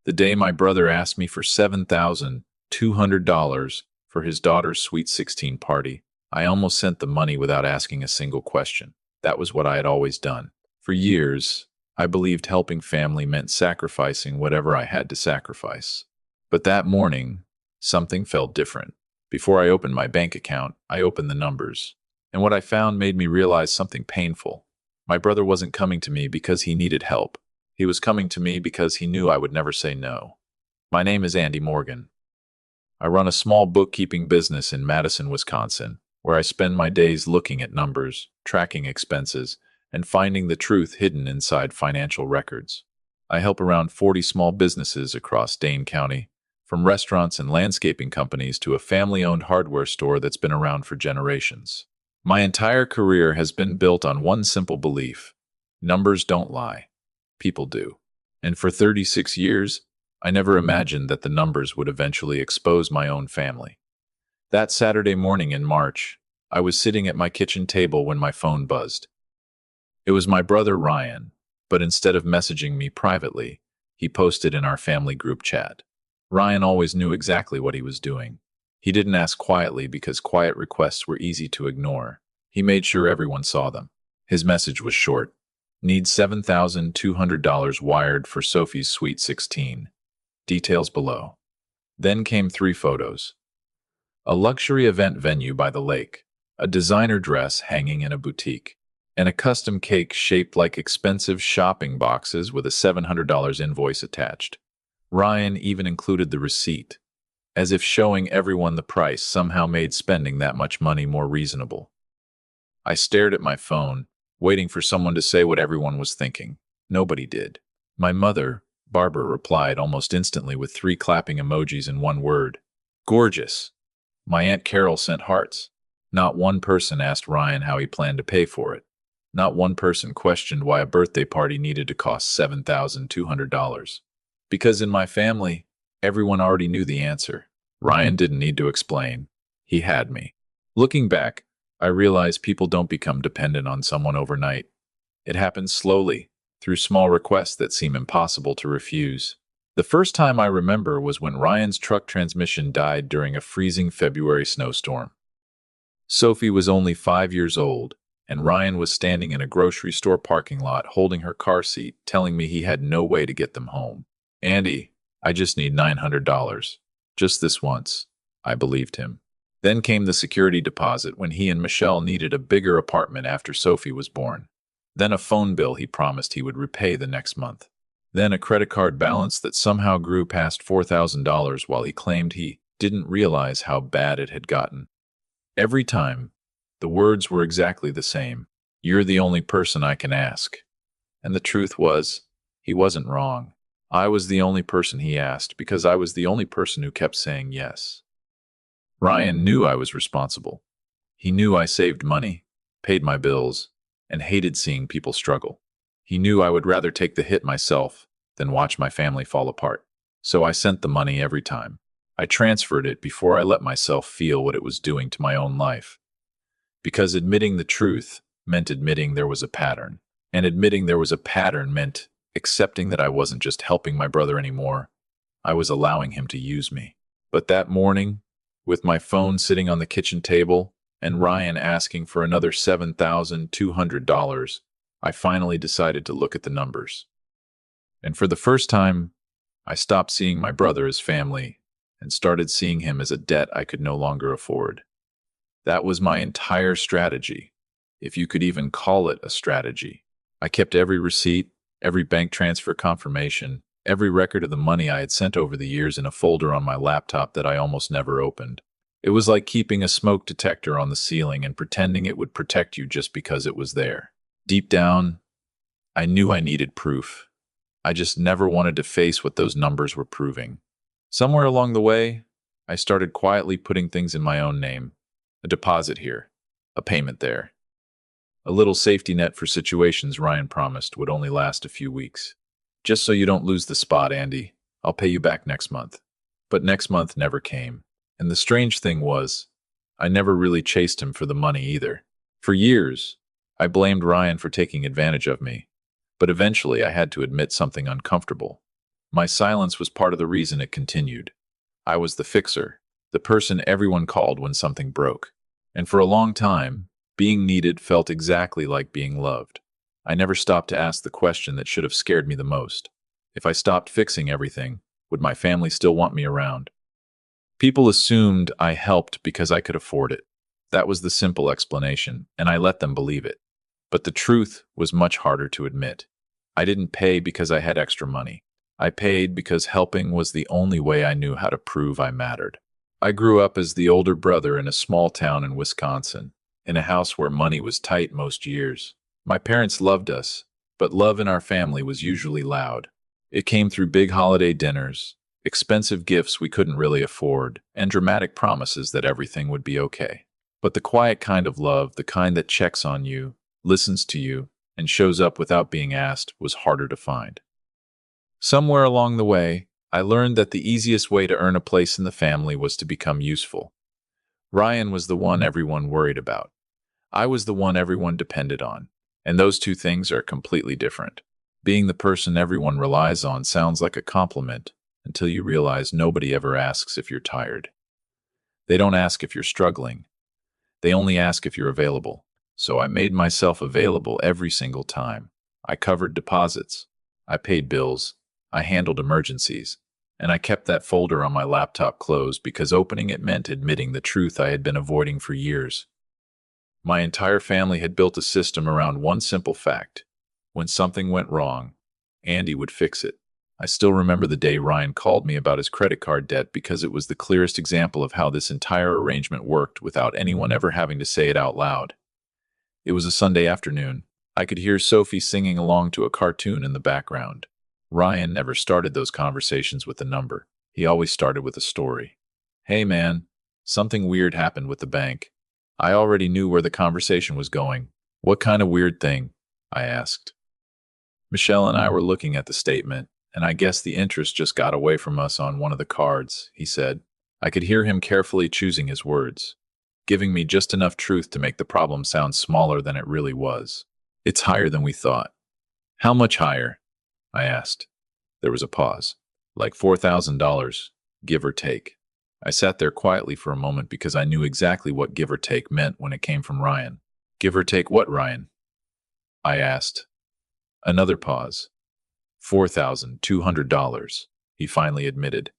The day my brother asked me for $7,200 for his daughter's Sweet 16 party, I almost sent the money without asking a single question. That was what I had always done. For years, I believed helping family meant sacrificing whatever I had to sacrifice. But that morning, something felt different. Before I opened my bank account, I opened the numbers. And what I found made me realize something painful. My brother wasn't coming to me because he needed help. He was coming to me because he knew I would never say no. My name is Andy Morgan. I run a small bookkeeping business in Madison, Wisconsin, where I spend my days looking at numbers, tracking expenses, and finding the truth hidden inside financial records. I help around 40 small businesses across Dane County, from restaurants and landscaping companies to a family-owned hardware store that's been around for generations. My entire career has been built on one simple belief: numbers don't lie. People do. And for 36 years, I never imagined that the numbers would eventually expose my own family. That Saturday morning in March, I was sitting at my kitchen table when my phone buzzed. It was my brother Ryan, but instead of messaging me privately, he posted in our family group chat. Ryan always knew exactly what he was doing. He didn't ask quietly because quiet requests were easy to ignore. He made sure everyone saw them. His message was short: need $7,200 wired for Sophie's Sweet 16. Details below. Then came 3 photos. A luxury event venue by the lake, a designer dress hanging in a boutique, and a custom cake shaped like expensive shopping boxes with a $700 invoice attached. Ryan even included the receipt, as if showing everyone the price somehow made spending that much money more reasonable. I stared at my phone, waiting for someone to say what everyone was thinking. Nobody did. My mother, Barbara, replied almost instantly with 3 clapping emojis and one word: gorgeous. My Aunt Carol sent hearts. Not one person asked Ryan how he planned to pay for it. Not one person questioned why a birthday party needed to cost $7,200. Because in my family, everyone already knew the answer. Ryan didn't need to explain. He had me. Looking back, I realized people don't become dependent on someone overnight. It happens slowly, through small requests that seem impossible to refuse. The first time I remember was when Ryan's truck transmission died during a freezing February snowstorm. Sophie was only 5 years old, and Ryan was standing in a grocery store parking lot holding her car seat, telling me he had no way to get them home. Andy, I just need $900. Just this once. I believed him. Then came the security deposit when he and Michelle needed a bigger apartment after Sophie was born. Then a phone bill he promised he would repay the next month. Then a credit card balance that somehow grew past $4,000 while he claimed he didn't realize how bad it had gotten. Every time, the words were exactly the same: you're the only person I can ask. And the truth was, he wasn't wrong. I was the only person he asked because I was the only person who kept saying yes. Ryan knew I was responsible. He knew I saved money, paid my bills, and hated seeing people struggle. He knew I would rather take the hit myself than watch my family fall apart. So I sent the money every time. I transferred it before I let myself feel what it was doing to my own life. Because admitting the truth meant admitting there was a pattern. And admitting there was a pattern meant accepting that I wasn't just helping my brother anymore. I was allowing him to use me. But that morning, with my phone sitting on the kitchen table and Ryan asking for another $7,200, I finally decided to look at the numbers. And for the first time, I stopped seeing my brother as family and started seeing him as a debt I could no longer afford. That was my entire strategy, if you could even call it a strategy. I kept every receipt, every bank transfer confirmation, every record of the money I had sent over the years in a folder on my laptop that I almost never opened. It was like keeping a smoke detector on the ceiling and pretending it would protect you just because it was there. Deep down, I knew I needed proof. I just never wanted to face what those numbers were proving. Somewhere along the way, I started quietly putting things in my own name. A deposit here, a payment there. A little safety net for situations Ryan promised would only last a few weeks. Just so you don't lose the spot, Andy, I'll pay you back next month. But next month never came. And the strange thing was, I never really chased him for the money either. For years, I blamed Ryan for taking advantage of me. But eventually I had to admit something uncomfortable. My silence was part of the reason it continued. I was the fixer, the person everyone called when something broke. And for a long time, being needed felt exactly like being loved. I never stopped to ask the question that should have scared me the most. If I stopped fixing everything, would my family still want me around? People assumed I helped because I could afford it. That was the simple explanation, and I let them believe it. But the truth was much harder to admit. I didn't pay because I had extra money. I paid because helping was the only way I knew how to prove I mattered. I grew up as the older brother in a small town in Wisconsin, in a house where money was tight most years. My parents loved us, but love in our family was usually loud. It came through big holiday dinners, expensive gifts we couldn't really afford, and dramatic promises that everything would be okay. But the quiet kind of love, the kind that checks on you, listens to you, and shows up without being asked, was harder to find. Somewhere along the way, I learned that the easiest way to earn a place in the family was to become useful. Ryan was the one everyone worried about. I was the one everyone depended on. And those two things are completely different. Being the person everyone relies on sounds like a compliment until you realize nobody ever asks if you're tired. They don't ask if you're struggling. They only ask if you're available. So I made myself available every single time. I covered deposits. I paid bills. I handled emergencies. And I kept that folder on my laptop closed because opening it meant admitting the truth I had been avoiding for years. My entire family had built a system around one simple fact. When something went wrong, Andy would fix it. I still remember the day Ryan called me about his credit card debt because it was the clearest example of how this entire arrangement worked without anyone ever having to say it out loud. It was a Sunday afternoon. I could hear Sophie singing along to a cartoon in the background. Ryan never started those conversations with a number. He always started with a story. "Hey man, something weird happened with the bank." I already knew where the conversation was going. "What kind of weird thing?" I asked. Michelle and I were looking at the statement, and I guess the interest just got away from us on one of the cards, he said. I could hear him carefully choosing his words, giving me just enough truth to make the problem sound smaller than it really was. "It's higher than we thought." "How much higher?" I asked. There was a pause. "Like $4,000, give or take." I sat there quietly for a moment because I knew exactly what give or take meant when it came from Ryan. "Give or take what, Ryan?" I asked. Another pause. $4,200, he finally admitted.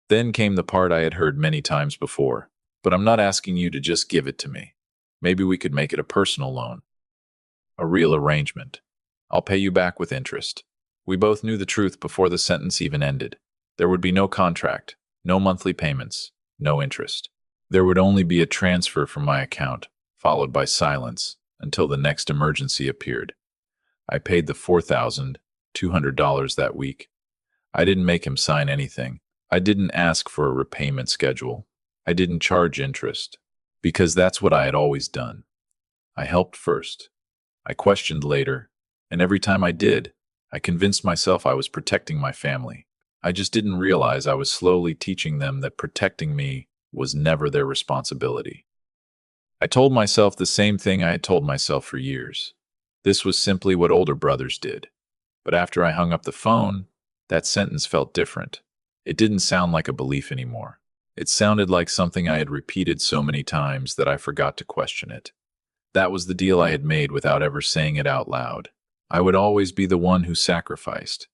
Then came the part I had heard many times before. "But I'm not asking you to just give it to me. Maybe we could make it a personal loan. A real arrangement. I'll pay you back with interest." We both knew the truth before the sentence even ended. There would be no contract, no monthly payments, no interest. There would only be a transfer from my account, followed by silence, until the next emergency appeared. I paid the $4,200 that week. I didn't make him sign anything. I didn't ask for a repayment schedule. I didn't charge interest, because that's what I had always done. I helped first. I questioned later, and every time I did, I convinced myself I was protecting my family. I just didn't realize I was slowly teaching them that protecting me was never their responsibility. I told myself the same thing I had told myself for years. This was simply what older brothers did. But after I hung up the phone, that sentence felt different. It didn't sound like a belief anymore. It sounded like something I had repeated so many times that I forgot to question it. That was the deal I had made without ever saying it out loud. I would always be the one who sacrificed,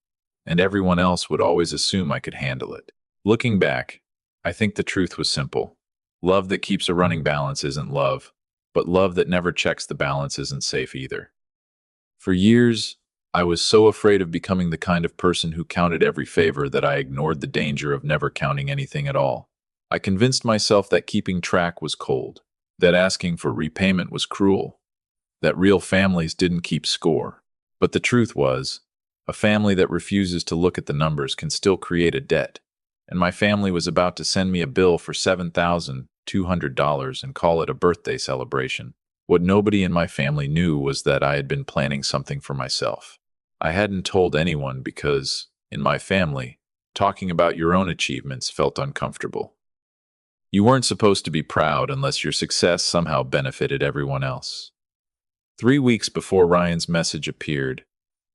and everyone else would always assume I could handle it. Looking back, I think the truth was simple. Love that keeps a running balance isn't love, but love that never checks the balance isn't safe either. For years, I was so afraid of becoming the kind of person who counted every favor that I ignored the danger of never counting anything at all. I convinced myself that keeping track was cold, that asking for repayment was cruel, that real families didn't keep score. But the truth was, a family that refuses to look at the numbers can still create a debt. And my family was about to send me a bill for $7,200 and call it a birthday celebration. What nobody in my family knew was that I had been planning something for myself. I hadn't told anyone because, in my family, talking about your own achievements felt uncomfortable. You weren't supposed to be proud unless your success somehow benefited everyone else. 3 weeks before Ryan's message appeared,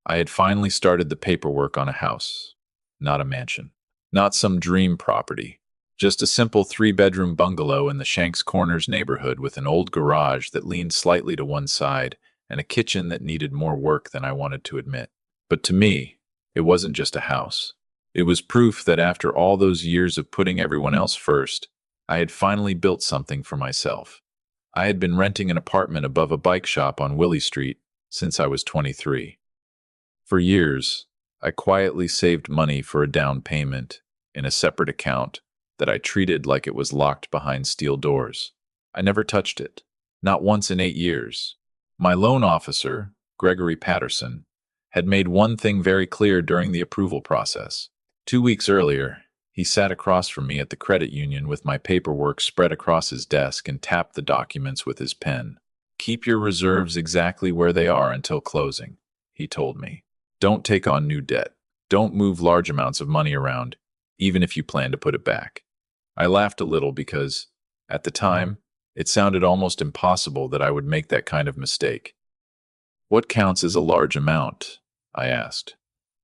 I had finally started the paperwork on a house. not a mansion. Not some dream property. Just a simple three-bedroom bungalow in the Shanks Corners neighborhood with an old garage that leaned slightly to one side and a kitchen that needed more work than I wanted to admit. But to me, it wasn't just a house. It was proof that after all those years of putting everyone else first, I had finally built something for myself. I had been renting an apartment above a bike shop on Willie Street since I was 23. For years, I quietly saved money for a down payment in a separate account that I treated like it was locked behind steel doors. I never touched it, not once in 8 years. My loan officer, Gregory Patterson, had made one thing very clear during the approval process. 2 weeks earlier, he sat across from me at the credit union with my paperwork spread across his desk and tapped the documents with his pen. "Keep your reserves exactly where they are until closing," he told me. "Don't take on new debt. Don't move large amounts of money around, even if you plan to put it back." I laughed a little because, at the time, it sounded almost impossible that I would make that kind of mistake. "What counts as a large amount?" I asked.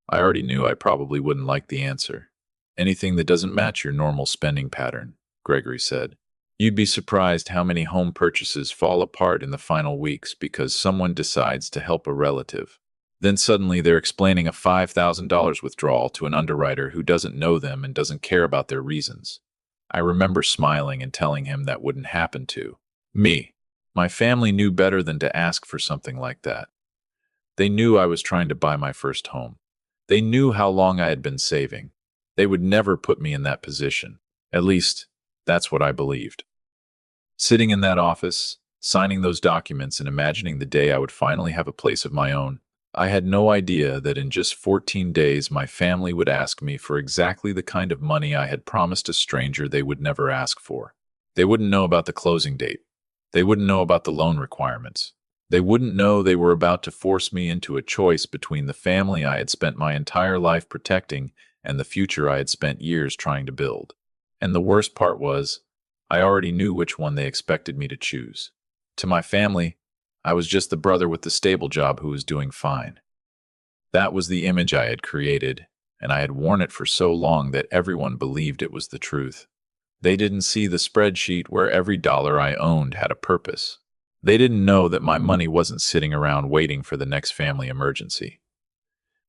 I already knew I probably wouldn't like the answer. "Anything that doesn't match your normal spending pattern," Gregory said. "You'd be surprised how many home purchases fall apart in the final weeks because someone decides to help a relative. Then suddenly they're explaining a $5,000 withdrawal to an underwriter who doesn't know them and doesn't care about their reasons." I remember smiling and telling him that wouldn't happen to me. My family knew better than to ask for something like that. They knew I was trying to buy my first home. They knew how long I had been saving. They would never put me in that position. At least, that's what I believed. Sitting in that office, signing those documents and imagining the day I would finally have a place of my own, I had no idea that in just 14 days my family would ask me for exactly the kind of money I had promised a stranger they would never ask for. They wouldn't know about the closing date. They wouldn't know about the loan requirements. They wouldn't know they were about to force me into a choice between the family I had spent my entire life protecting and the future I had spent years trying to build. And the worst part was, I already knew which one they expected me to choose. To my family, I was just the brother with the stable job who was doing fine. That was the image I had created, and I had worn it for so long that everyone believed it was the truth. They didn't see the spreadsheet where every dollar I owned had a purpose. They didn't know that my money wasn't sitting around waiting for the next family emergency.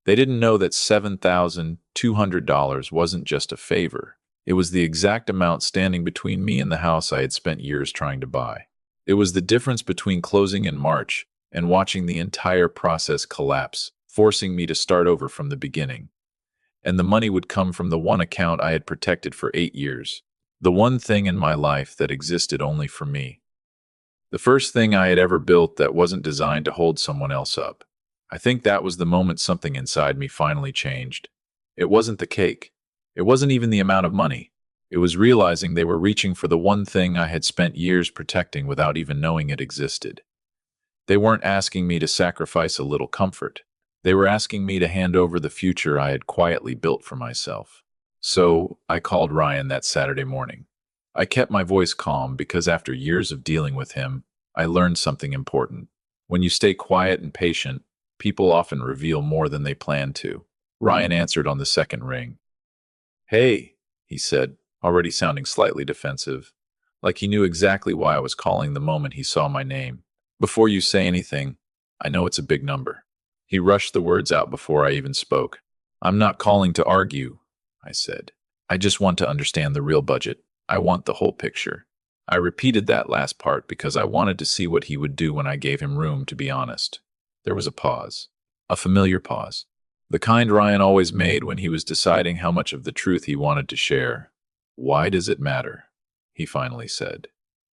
They didn't know that $7,200 wasn't just a favor. It was the exact amount standing between me and the house I had spent years trying to buy. It was the difference between closing in March and watching the entire process collapse, forcing me to start over from the beginning. And the money would come from the one account I had protected for 8 years. The one thing in my life that existed only for me. The first thing I had ever built that wasn't designed to hold someone else up. I think that was the moment something inside me finally changed. It wasn't the cake. It wasn't even the amount of money. It was realizing they were reaching for the one thing I had spent years protecting without even knowing it existed. They weren't asking me to sacrifice a little comfort. They were asking me to hand over the future I had quietly built for myself. So I called Ryan that Saturday morning. I kept my voice calm because after years of dealing with him, I learned something important. When you stay quiet and patient, people often reveal more than they plan to. Ryan answered on the second ring. "Hey," he said, already sounding slightly defensive, like he knew exactly why I was calling the moment he saw my name. "Before you say anything, I know it's a big number." He rushed the words out before I even spoke. "I'm not calling to argue," I said. "I just want to understand the real budget. I want the whole picture." I repeated that last part because I wanted to see what he would do when I gave him room to be honest. There was a pause. A familiar pause. The kind Ryan always made when he was deciding how much of the truth he wanted to share. "Why does it matter?" he finally said.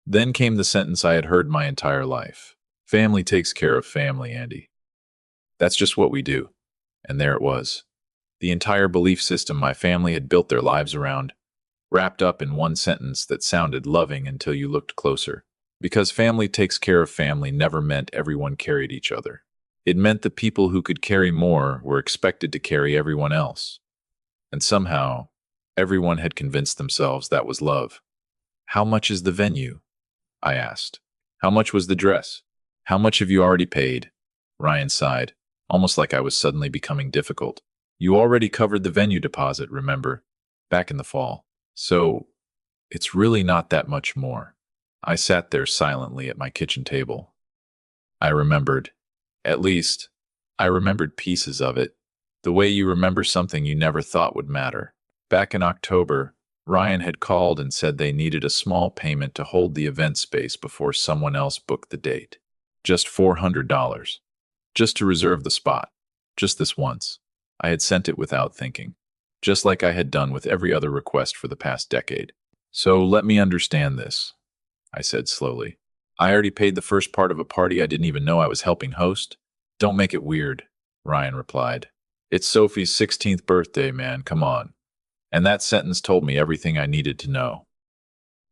Then came the sentence I had heard my entire life. "Family takes care of family, Andy. That's just what we do." And there it was. The entire belief system my family had built their lives around, wrapped up in one sentence that sounded loving until you looked closer. Because family takes care of family never meant everyone carried each other. It meant the people who could carry more were expected to carry everyone else. And somehow, everyone had convinced themselves that was love. "How much is the venue?" I asked. "How much was the dress? How much have you already paid?" Ryan sighed, almost like I was suddenly becoming difficult. You already covered the venue deposit, remember? Back in the fall. So, it's really not that much more. I sat there silently at my kitchen table. I remembered. At least, I remembered pieces of it. The way you remember something you never thought would matter. Back in October, Ryan had called and said they needed a small payment to hold the event space before someone else booked the date. Just $400. Just to reserve the spot. Just this once. I had sent it without thinking. Just like I had done with every other request for the past decade. So let me understand this, I said slowly. I already paid the first part of a party I didn't even know I was helping host. Don't make it weird, Ryan replied. It's Sophie's 16th birthday, man, come on. And that sentence told me everything I needed to know.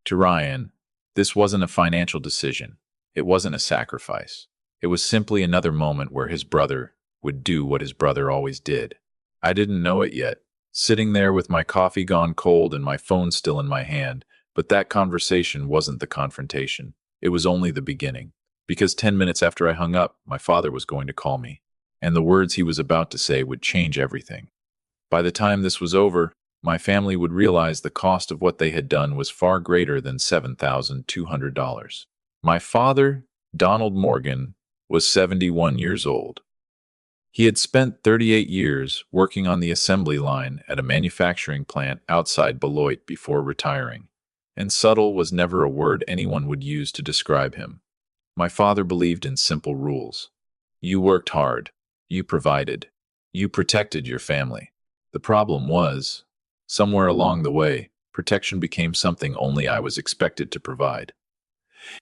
To Ryan, this wasn't a financial decision. It wasn't a sacrifice. It was simply another moment where his brother would do what his brother always did. I didn't know it yet, sitting there with my coffee gone cold and my phone still in my hand, but that conversation wasn't the confrontation. It was only the beginning. Because 10 minutes after I hung up, my father was going to call me, and the words he was about to say would change everything. By the time this was over, my family would realize the cost of what they had done was far greater than $7,200. My father, Donald Morgan, was 71 years old. He had spent 38 years working on the assembly line at a manufacturing plant outside Beloit before retiring, and subtle was never a word anyone would use to describe him. My father believed in simple rules. You worked hard. You provided. You protected your family. The problem was, somewhere along the way, protection became something only I was expected to provide.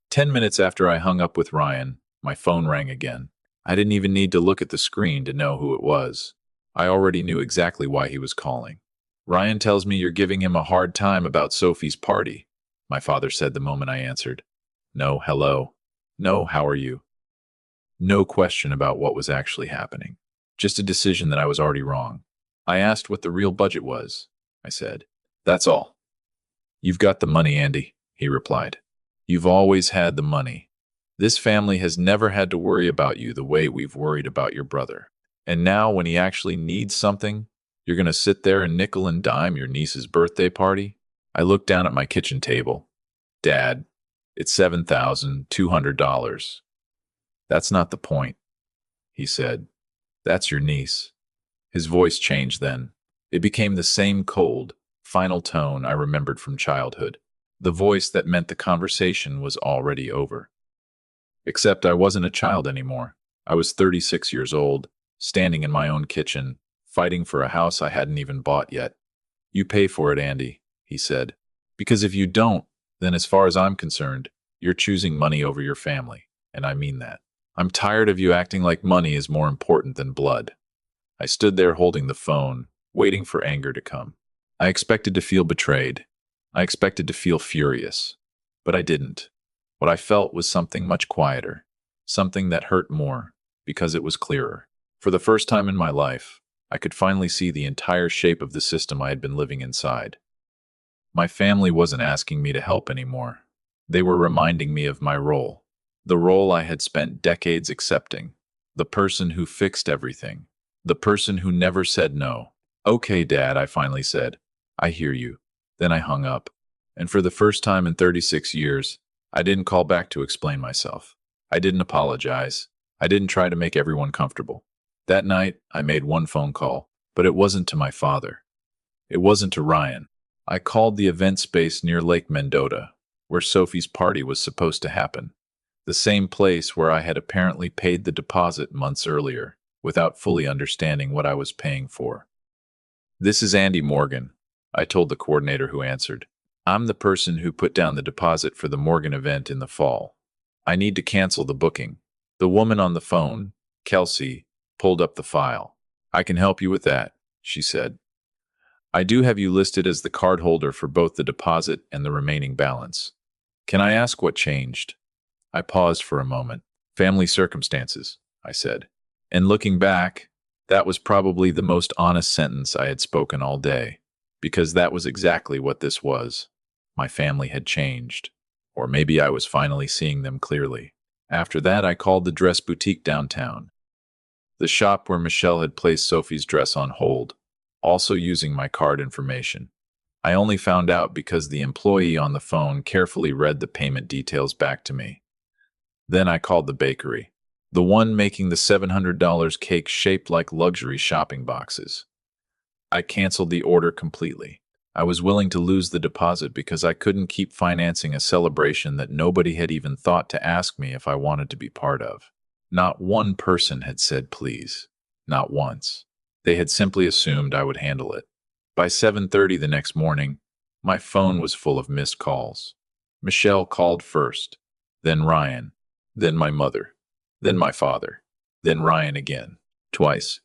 10 minutes after I hung up with Ryan, my phone rang again. I didn't even need to look at the screen to know who it was. I already knew exactly why he was calling. Ryan tells me you're giving him a hard time about Sophie's party, my father said the moment I answered. No, hello. No, how are you? No question about what was actually happening. Just a decision that I was already wrong. I asked what the real budget was, I said. That's all. You've got the money, Andy, he replied. You've always had the money. This family has never had to worry about you the way we've worried about your brother. And now when he actually needs something, you're going to sit there and nickel and dime your niece's birthday party? I looked down at my kitchen table. Dad, it's $7,200. That's not the point, he said. That's your niece. His voice changed then. It became the same cold, final tone I remembered from childhood. The voice that meant the conversation was already over. Except I wasn't a child anymore. I was 36 years old, standing in my own kitchen, fighting for a house I hadn't even bought yet. You pay for it, Andy, he said. Because if you don't, then as far as I'm concerned, you're choosing money over your family, and I mean that. I'm tired of you acting like money is more important than blood. I stood there holding the phone, waiting for anger to come. I expected to feel betrayed. I expected to feel furious. But I didn't. What I felt was something much quieter, something that hurt more, because it was clearer. For the first time in my life, I could finally see the entire shape of the system I had been living inside. My family wasn't asking me to help anymore. They were reminding me of my role, the role I had spent decades accepting, the person who fixed everything, the person who never said no. Okay, Dad, I finally said. I hear you. Then I hung up. And for the first time in 36 years, I didn't call back to explain myself. I didn't apologize. I didn't try to make everyone comfortable. That night, I made one phone call, but it wasn't to my father. It wasn't to Ryan. I called the event space near Lake Mendota, where Sophie's party was supposed to happen. The same place where I had apparently paid the deposit months earlier, without fully understanding what I was paying for. This is Andy Morgan, I told the coordinator who answered. I'm the person who put down the deposit for the Morgan event in the fall. I need to cancel the booking. The woman on the phone, Kelsey, pulled up the file. I can help you with that, she said. I do have you listed as the card holder for both the deposit and the remaining balance. Can I ask what changed? I paused for a moment. Family circumstances, I said. And looking back, that was probably the most honest sentence I had spoken all day, because that was exactly what this was. My family had changed, or maybe I was finally seeing them clearly. After that, I called the dress boutique downtown, the shop where Michelle had placed Sophie's dress on hold. also using my card information. I only found out because the employee on the phone carefully read the payment details back to me. Then I called the bakery, the one making the $700 cake shaped like luxury shopping boxes. I canceled the order completely. I was willing to lose the deposit because I couldn't keep financing a celebration that nobody had even thought to ask me if I wanted to be part of. Not one person had said please. Not once. They had simply assumed I would handle it. By 7:30 the next morning, my phone was full of missed calls. Michelle called first, then Ryan, then my mother, then my father, then Ryan again, twice.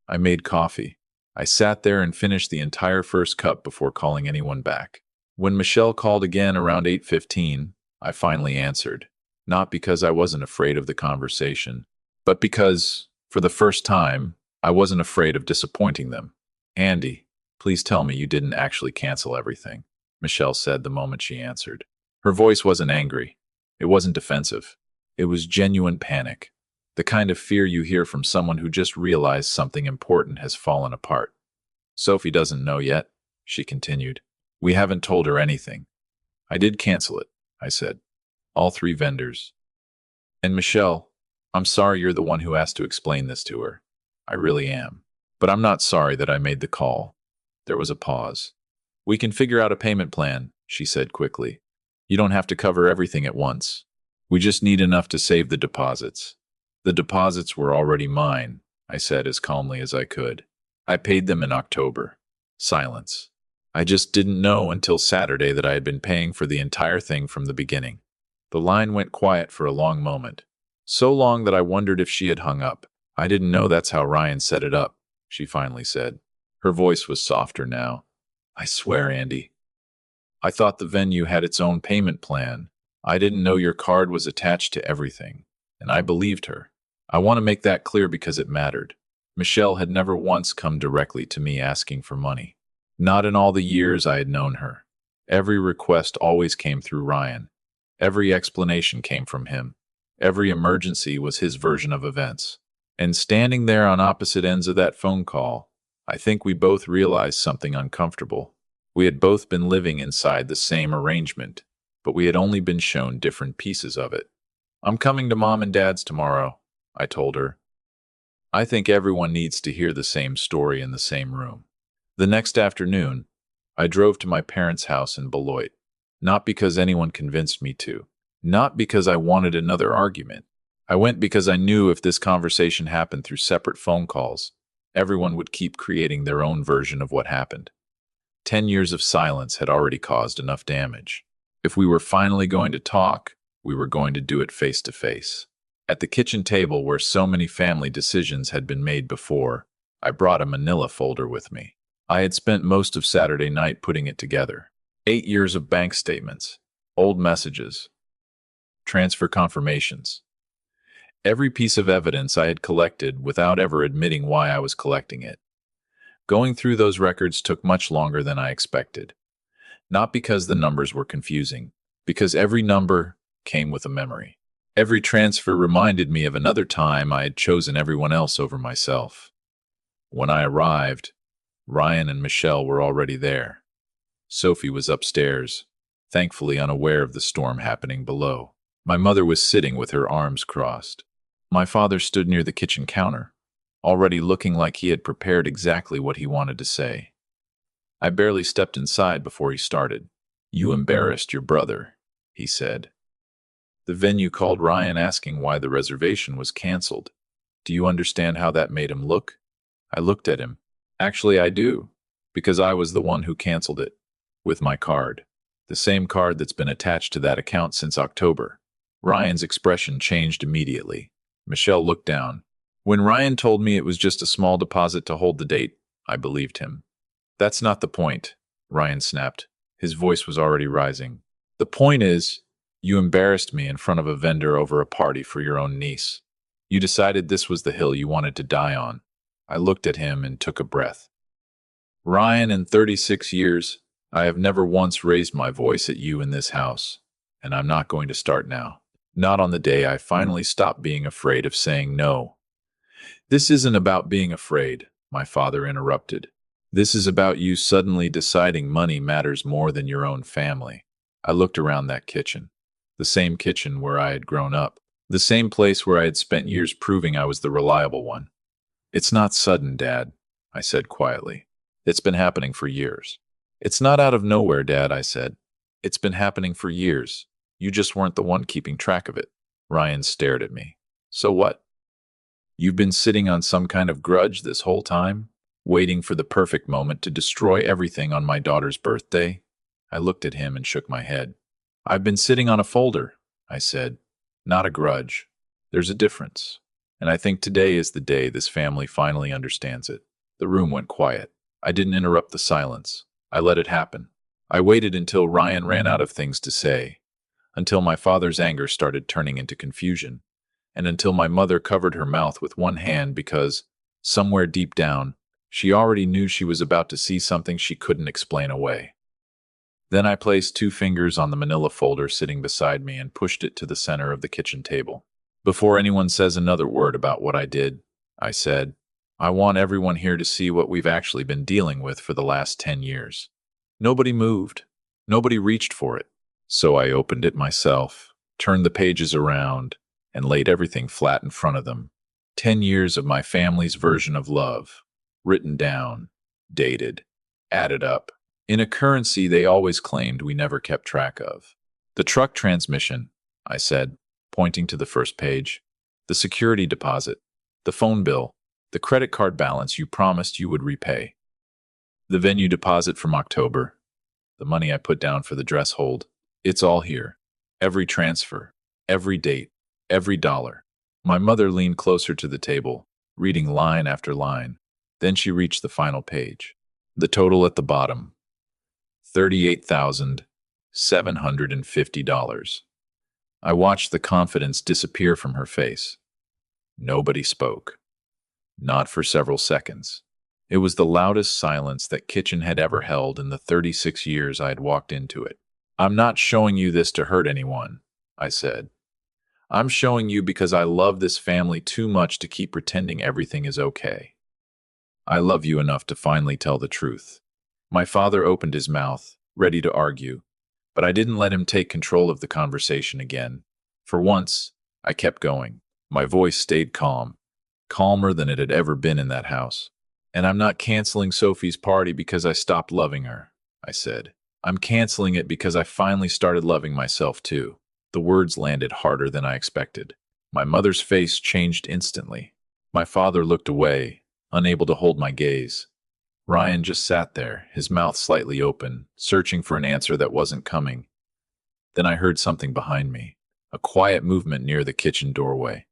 I made coffee. I sat there and finished the entire first cup before calling anyone back. When Michelle called again around 8:15, I finally answered, not because I wasn't afraid of the conversation, but because, for the first time, I wasn't afraid of disappointing them. "Andy, please tell me you didn't actually cancel everything," Michelle said the moment she answered. Her voice wasn't angry. It wasn't defensive. It was genuine panic. The kind of fear you hear from someone who just realized something important has fallen apart. "Sophie doesn't know yet," she continued. "We haven't told her anything." "I did cancel it," I said. "All 3 vendors." "And Michelle, I'm sorry you're the one who has to explain this to her. I really am. But I'm not sorry that I made the call." There was a pause. "We can figure out a payment plan," she said quickly. "You don't have to cover everything at once. We just need enough to save the deposits." "The deposits were already mine," I said as calmly as I could. "I paid them in October." Silence. I just didn't know until Saturday that I had been paying for the entire thing from the beginning. The line went quiet for a long moment. So long that I wondered if she had hung up. "I didn't know that's how Ryan set it up," she finally said. Her voice was softer now. "I swear, Andy. I thought the venue had its own payment plan. I didn't know your card was attached to everything." And I believed her. I want to make that clear because it mattered. Michelle had never once come directly to me asking for money. Not in all the years I had known her. Every request always came through Ryan. Every explanation came from him. Every emergency was his version of events. And standing there on opposite ends of that phone call, I think we both realized something uncomfortable. We had both been living inside the same arrangement, but we had only been shown different pieces of it. "I'm coming to Mom and Dad's tomorrow," I told her. "I think everyone needs to hear the same story in the same room." The next afternoon, I drove to my parents' house in Beloit. Not because anyone convinced me to. Not because I wanted another argument. I went because I knew if this conversation happened through separate phone calls, everyone would keep creating their own version of what happened. 10 years of silence had already caused enough damage. If we were finally going to talk, we were going to do it face to face. At the kitchen table where so many family decisions had been made before, I brought a manila folder with me. I had spent most of Saturday night putting it together. 8 years of bank statements, old messages, transfer confirmations. Every piece of evidence I had collected without ever admitting why I was collecting it. Going through those records took much longer than I expected. Not because the numbers were confusing, because every number came with a memory. Every transfer reminded me of another time I had chosen everyone else over myself. When I arrived, Ryan and Michelle were already there. Sophie was upstairs, thankfully unaware of the storm happening below. My mother was sitting with her arms crossed. My father stood near the kitchen counter, already looking like he had prepared exactly what he wanted to say. I barely stepped inside before he started. "You embarrassed your brother," he said. "The venue called Ryan asking why the reservation was canceled. Do you understand how that made him look?" I looked at him. "Actually, I do, because I was the one who canceled it, with my card. The same card that's been attached to that account since October." Ryan's expression changed immediately. Michelle looked down. "When Ryan told me it was just a small deposit to hold the date, I believed him." "That's not the point," Ryan snapped. His voice was already rising. "The point is, you embarrassed me in front of a vendor over a party for your own niece. You decided this was the hill you wanted to die on." I looked at him and took a breath. "Ryan, in 36 years, I have never once raised my voice at you in this house, and I'm not going to start now. Not on the day I finally stop being afraid of saying no." "This isn't about being afraid," my father interrupted. This is about you suddenly deciding money matters more than your own family. I looked around that kitchen. The same kitchen where I had grown up. The same place where I had spent years proving I was the reliable one. It's not sudden, Dad, I said quietly. It's been happening for years. It's not out of nowhere, Dad, I said. It's been happening for years. You just weren't the one keeping track of it. Ryan stared at me. So what? You've been sitting on some kind of grudge this whole time, waiting for the perfect moment to destroy everything on my daughter's birthday? I looked at him and shook my head. I've been sitting on a folder, I said. Not a grudge. There's a difference. And I think today is the day this family finally understands it. The room went quiet. I didn't interrupt the silence. I let it happen. I waited until Ryan ran out of things to say, until my father's anger started turning into confusion, and until my mother covered her mouth with one hand because, somewhere deep down, she already knew she was about to see something she couldn't explain away. Then I placed 2 fingers on the manila folder sitting beside me and pushed it to the center of the kitchen table. Before anyone says another word about what I did, I said, I want everyone here to see what we've actually been dealing with for the last 10 years. Nobody moved. Nobody reached for it. So I opened it myself, turned the pages around, and laid everything flat in front of them. 10 years of my family's version of love, written down, dated, added up, in a currency they always claimed we never kept track of. The truck transmission, I said, pointing to the first page, the security deposit, the phone bill, the credit card balance you promised you would repay, the venue deposit from October, the money I put down for the dress hold. It's all here. Every transfer, every date, every dollar. My mother leaned closer to the table, reading line after line. Then she reached the final page. The total at the bottom, $38,750. I watched the confidence disappear from her face. Nobody spoke. Not for several seconds. It was the loudest silence that kitchen had ever held in the 36 years I had walked into it. I'm not showing you this to hurt anyone, I said. I'm showing you because I love this family too much to keep pretending everything is okay. I love you enough to finally tell the truth. My father opened his mouth, ready to argue, but I didn't let him take control of the conversation again. For once, I kept going. My voice stayed calm, calmer than it had ever been in that house. And I'm not canceling Sophie's party because I stopped loving her, I said. I'm canceling it because I finally started loving myself too. The words landed harder than I expected. My mother's face changed instantly. My father looked away, unable to hold my gaze. Ryan just sat there, his mouth slightly open, searching for an answer that wasn't coming. Then I heard something behind me, a quiet movement near the kitchen doorway.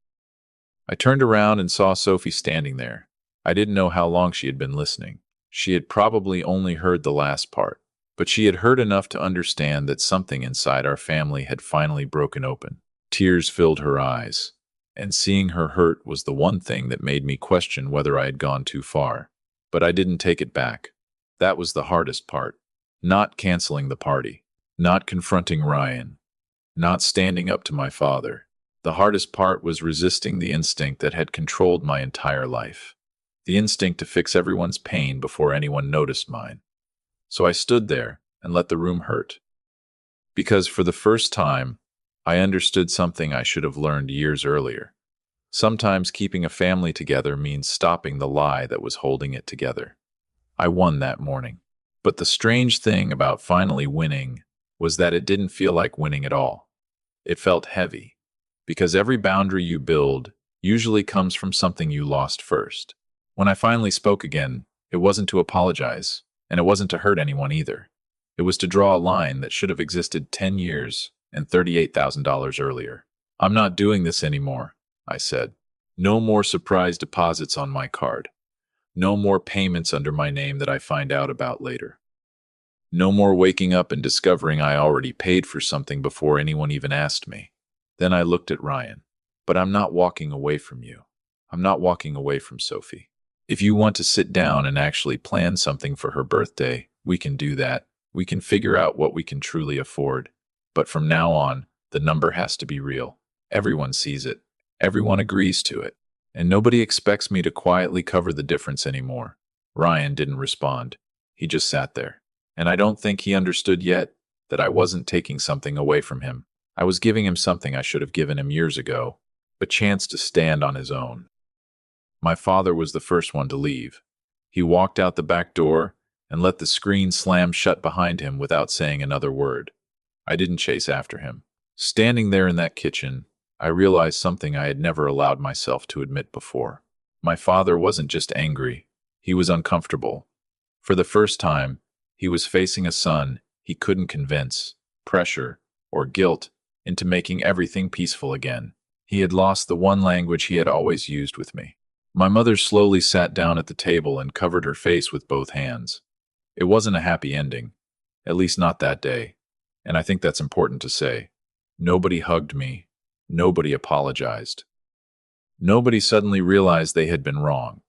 I turned around and saw Sophie standing there. I didn't know how long she had been listening. She had probably only heard the last part, but she had heard enough to understand that something inside our family had finally broken open. Tears filled her eyes, and seeing her hurt was the one thing that made me question whether I had gone too far. But I didn't take it back. That was the hardest part. Not canceling the party, not confronting Ryan, not standing up to my father. The hardest part was resisting the instinct that had controlled my entire life. The instinct to fix everyone's pain before anyone noticed mine. So I stood there and let the room hurt. Because for the first time, I understood something I should have learned years earlier. Sometimes keeping a family together means stopping the lie that was holding it together. I won that morning. But the strange thing about finally winning was that it didn't feel like winning at all. It felt heavy, because every boundary you build usually comes from something you lost first. When I finally spoke again, it wasn't to apologize, and it wasn't to hurt anyone either. It was to draw a line that should have existed 10 years and $38,000 earlier. I'm not doing this anymore, I said. No more surprise deposits on my card. No more payments under my name that I find out about later. No more waking up and discovering I already paid for something before anyone even asked me. Then I looked at Ryan. But I'm not walking away from you. I'm not walking away from Sophie. If you want to sit down and actually plan something for her birthday, we can do that. We can figure out what we can truly afford. But from now on, the number has to be real. Everyone sees it. Everyone agrees to it. And nobody expects me to quietly cover the difference anymore. Ryan didn't respond. He just sat there. And I don't think he understood yet that I wasn't taking something away from him. I was giving him something I should have given him years ago, a chance to stand on his own. My father was the first one to leave. He walked out the back door and let the screen slam shut behind him without saying another word. I didn't chase after him. Standing there in that kitchen, I realized something I had never allowed myself to admit before. My father wasn't just angry, he was uncomfortable. For the first time, he was facing a son he couldn't convince, pressure, or guilt into making everything peaceful again. He had lost the one language he had always used with me. My mother slowly sat down at the table and covered her face with both hands. It wasn't a happy ending, at least not that day, and I think that's important to say. Nobody hugged me. Nobody apologized. Nobody suddenly realized they had been wrong.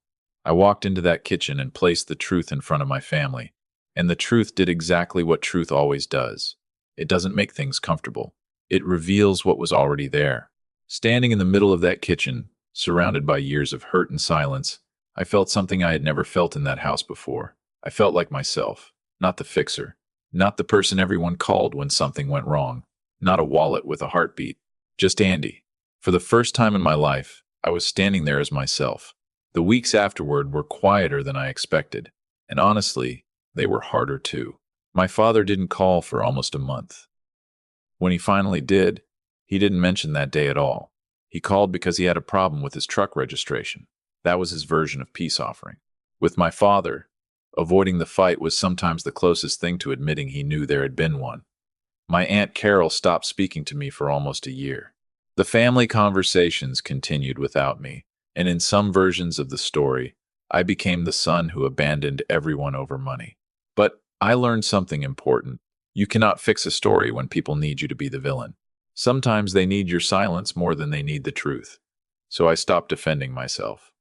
I walked into that kitchen and placed the truth in front of my family, and the truth did exactly what truth always does. It doesn't make things comfortable. It reveals what was already there. Standing in the middle of that kitchen, surrounded by years of hurt and silence, I felt something I had never felt in that house before. I felt like myself, not the fixer, not the person everyone called when something went wrong, not a wallet with a heartbeat, just Andy. For the first time in my life, I was standing there as myself. The weeks afterward were quieter than I expected, and honestly, they were harder too. My father didn't call for almost a month. When he finally did, he didn't mention that day at all. He called because he had a problem with his truck registration. That was his version of peace offering. With my father, avoiding the fight was sometimes the closest thing to admitting he knew there had been one. My Aunt Carol stopped speaking to me for almost a year. The family conversations continued without me, and in some versions of the story, I became the son who abandoned everyone over money. But I learned something important. You cannot fix a story when people need you to be the villain. Sometimes they need your silence more than they need the truth. So I stopped defending myself.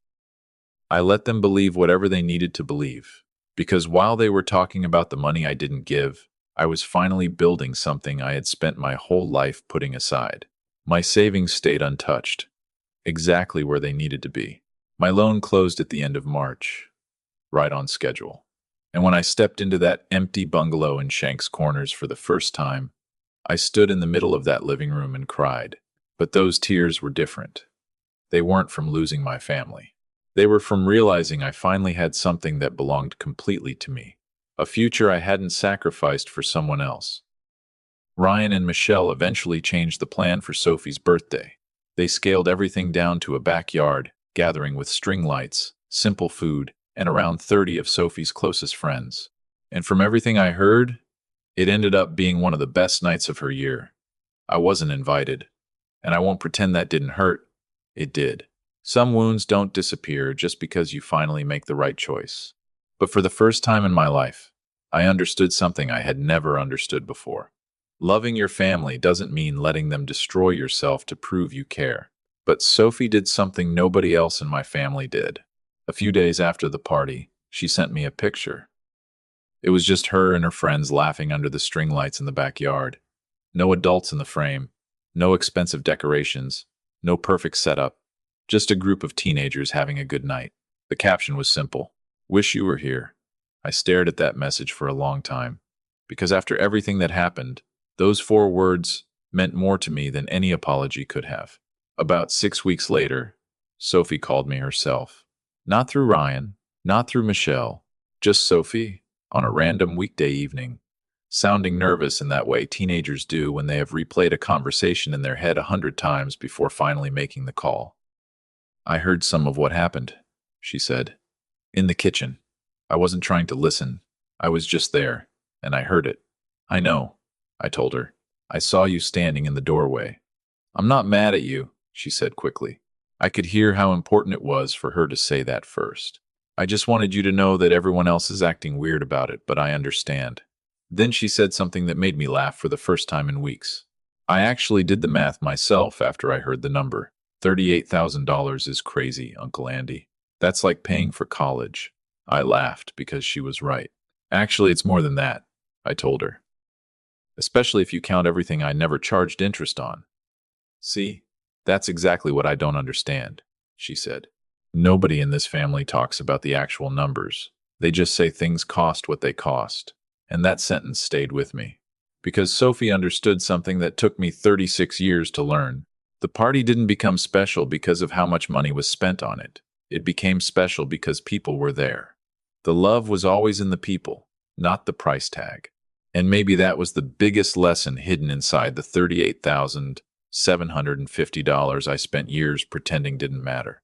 I let them believe whatever they needed to believe, because while they were talking about the money I didn't give, I was finally building something I had spent my whole life putting aside. My savings stayed untouched, exactly where they needed to be. My loan closed at the end of March, right on schedule. And when I stepped into that empty bungalow in Shanks Corners for the first time, I stood in the middle of that living room and cried. But those tears were different. They weren't from losing my family. They were from realizing I finally had something that belonged completely to me, a future I hadn't sacrificed for someone else. Ryan and Michelle eventually changed the plan for Sophie's birthday. They scaled everything down to a backyard, gathering with string lights, simple food, and around 30 of Sophie's closest friends. And from everything I heard, it ended up being one of the best nights of her year. I wasn't invited, and I won't pretend that didn't hurt. It did. Some wounds don't disappear just because you finally make the right choice. But for the first time in my life, I understood something I had never understood before. Loving your family doesn't mean letting them destroy yourself to prove you care. But Sophie did something nobody else in my family did. A few days after the party, she sent me a picture. It was just her and her friends laughing under the string lights in the backyard. No adults in the frame, no expensive decorations, no perfect setup, just a group of teenagers having a good night. The caption was simple: "Wish you were here." I stared at that message for a long time, because after everything that happened, those 4 words meant more to me than any apology could have. About 6 weeks later, Sophie called me herself. Not through Ryan, not through Michelle, just Sophie, on a random weekday evening, sounding nervous in that way teenagers do when they have replayed a conversation in their head 100 times before finally making the call. "I heard some of what happened," she said. "In the kitchen. I wasn't trying to listen. I was just there, and I heard it." "I know," I told her. "I saw you standing in the doorway." "I'm not mad at you," she said quickly. I could hear how important it was for her to say that first. "I just wanted you to know that everyone else is acting weird about it, but I understand." Then she said something that made me laugh for the first time in weeks. I actually did the math myself after I heard the number. $38,000 is crazy, Uncle Andy. That's like paying for college. I laughed because she was right. "Actually, it's more than that," I told her. "Especially if you count everything I never charged interest on." "See, that's exactly what I don't understand," she said. "Nobody in this family talks about the actual numbers. They just say things cost what they cost. And that sentence stayed with me. Because Sophie understood something that took me 36 years to learn. The party didn't become special because of how much money was spent on it. It became special because people were there. The love was always in the people, not the price tag. And maybe that was the biggest lesson hidden inside the $38,750 I spent years pretending didn't matter.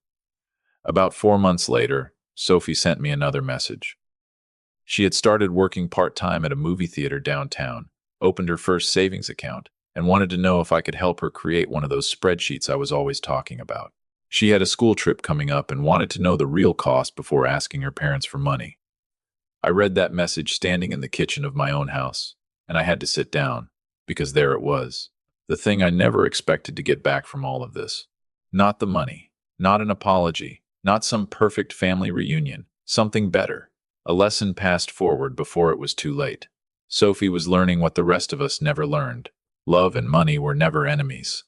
About 4 months later, Sophie sent me another message. She had started working part-time at a movie theater downtown, opened her first savings account, and wanted to know if I could help her create one of those spreadsheets I was always talking about. She had a school trip coming up and wanted to know the real cost before asking her parents for money. I read that message standing in the kitchen of my own house, and I had to sit down, because there it was, the thing I never expected to get back from all of this. Not the money, not an apology, not some perfect family reunion, something better, a lesson passed forward before it was too late. Sophie was learning what the rest of us never learned. Love and money were never enemies.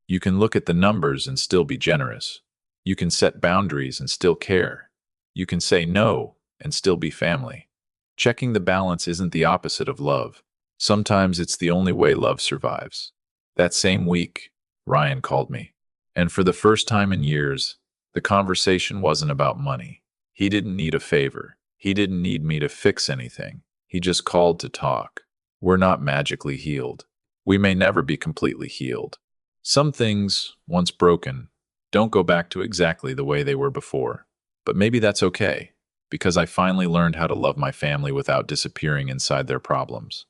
You can look at the numbers and still be generous. You can set boundaries and still care. You can say no and still be family. Checking the balance isn't the opposite of love. Sometimes it's the only way love survives. That same week, Ryan called me. And for the first time in years, the conversation wasn't about money. He didn't need a favor. He didn't need me to fix anything. He just called to talk. We're not magically healed. We may never be completely healed. Some things, once broken, don't go back to exactly the way they were before. But maybe that's okay, because I finally learned how to love my family without disappearing inside their problems.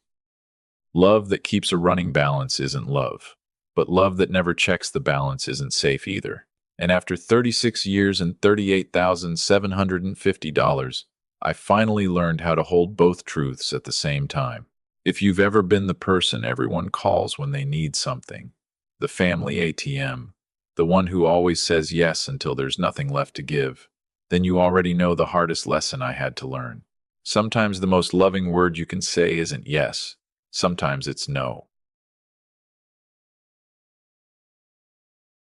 Love that keeps a running balance isn't love, but love that never checks the balance isn't safe either. And after 36 years and $38,750, I finally learned how to hold both truths at the same time. If you've ever been the person everyone calls when they need something, the family ATM, the one who always says yes until there's nothing left to give, then you already know the hardest lesson I had to learn. Sometimes the most loving word you can say isn't yes. Sometimes it's no.